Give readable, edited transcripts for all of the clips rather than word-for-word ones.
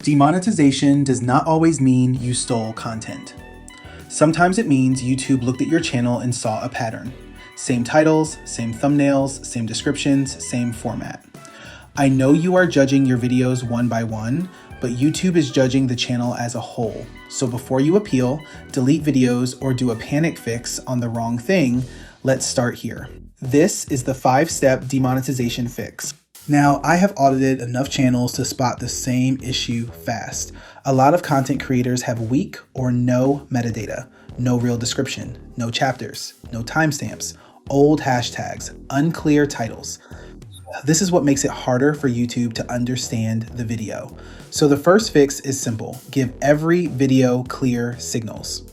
Demonetization does not always mean you stole content. Sometimes it means YouTube looked at your channel and saw a pattern. Same titles, same thumbnails, same descriptions, same format. I know you are judging your videos one by one, but YouTube is judging the channel as a whole. So before you appeal, delete videos, or do a panic fix on the wrong thing, let's start here. This is the 5-step demonetization fix. Now, I have audited enough channels to spot the same issue fast. A lot of content creators have weak or no metadata, no real description, no chapters, no timestamps, old hashtags, unclear titles. This is what makes it harder for YouTube to understand the video. So the first fix is simple. Give every video clear signals.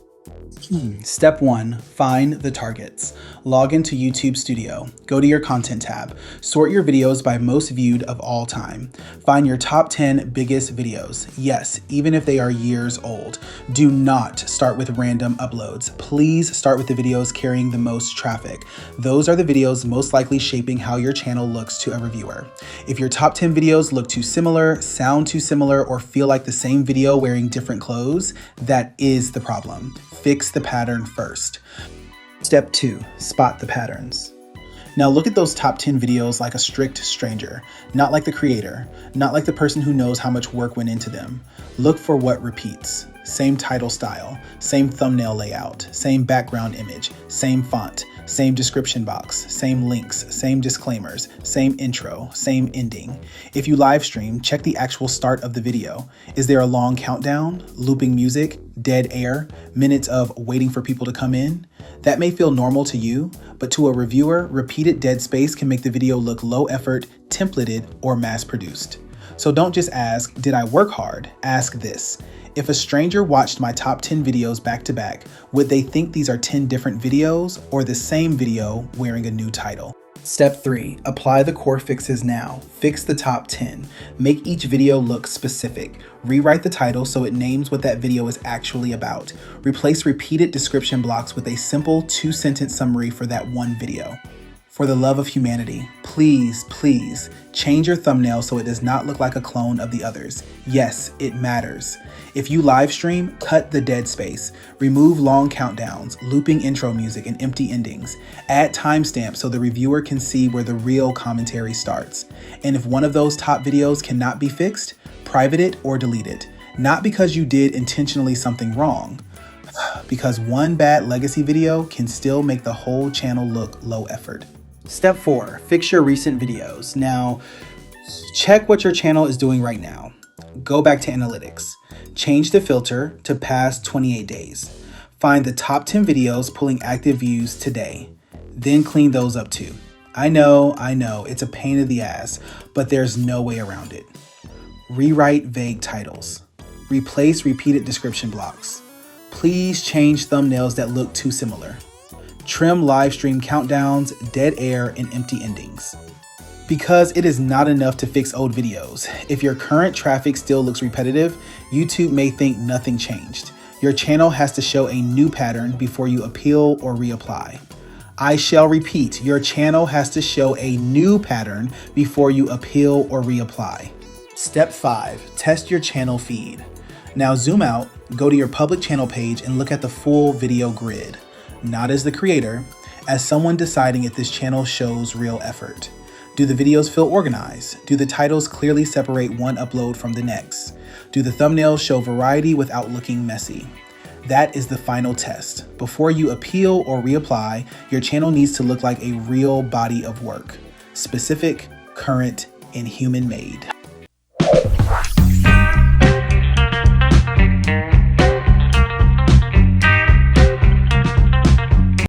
Step 1, find the targets. Log into YouTube Studio. Go to your content tab. Sort your videos by most viewed of all time. Find your top 10 biggest videos. Yes, even if they are years old. Do not start with random uploads. Please start with the videos carrying the most traffic. Those are the videos most likely shaping how your channel looks to a reviewer. If your top 10 videos look too similar, sound too similar, or feel like the same video wearing different clothes, that is the problem. Fix the pattern first. Step 2, spot the patterns. Now look at those top 10 videos like a strict stranger, not like the creator, not like the person who knows how much work went into them. Look for what repeats. Same title style, same thumbnail layout, same background image, same font, same description box, same links, same disclaimers, same intro, same ending. If you live stream, check the actual start of the video. Is there a long countdown, looping music, dead air, minutes of waiting for people to come in? That may feel normal to you, but to a reviewer, repeated dead space can make the video look low effort, templated, or mass produced. So don't just ask, did I work hard? Ask this. If a stranger watched my top 10 videos back to back, would they think these are 10 different videos or the same video wearing a new title? Step 3, apply the core fixes now. Fix the top 10. Make each video look specific. Rewrite the title so it names what that video is actually about. Replace repeated description blocks with a simple 2-sentence summary for that one video. For the love of humanity, please, please change your thumbnail so it does not look like a clone of the others. Yes, it matters. If you live stream, cut the dead space. Remove long countdowns, looping intro music, and empty endings. Add timestamps so the reviewer can see where the real commentary starts. And if one of those top videos cannot be fixed, private it or delete it. Not because you did intentionally something wrong, because one bad legacy video can still make the whole channel look low effort. Step 4, fix your recent videos. Now, check what your channel is doing right now. Go back to analytics. Change the filter to past 28 days. Find the top 10 videos pulling active views today. Then clean those up too. I know, it's a pain in the ass, but there's no way around it. Rewrite vague titles. Replace repeated description blocks. Please change thumbnails that look too similar. Trim live stream countdowns, dead air, and empty endings. Because it is not enough to fix old videos. If your current traffic still looks repetitive, YouTube may think nothing changed. Your channel has to show a new pattern before you appeal or reapply. I shall repeat, your channel has to show a new pattern before you appeal or reapply. Step 5, test your channel feed. Now zoom out, go to your public channel page and look at the full video grid. Not as the creator, as someone deciding if this channel shows real effort. Do the videos feel organized? Do the titles clearly separate one upload from the next? Do the thumbnails show variety without looking messy? That is the final test. Before you appeal or reapply, your channel needs to look like a real body of work. Specific, current, and human-made.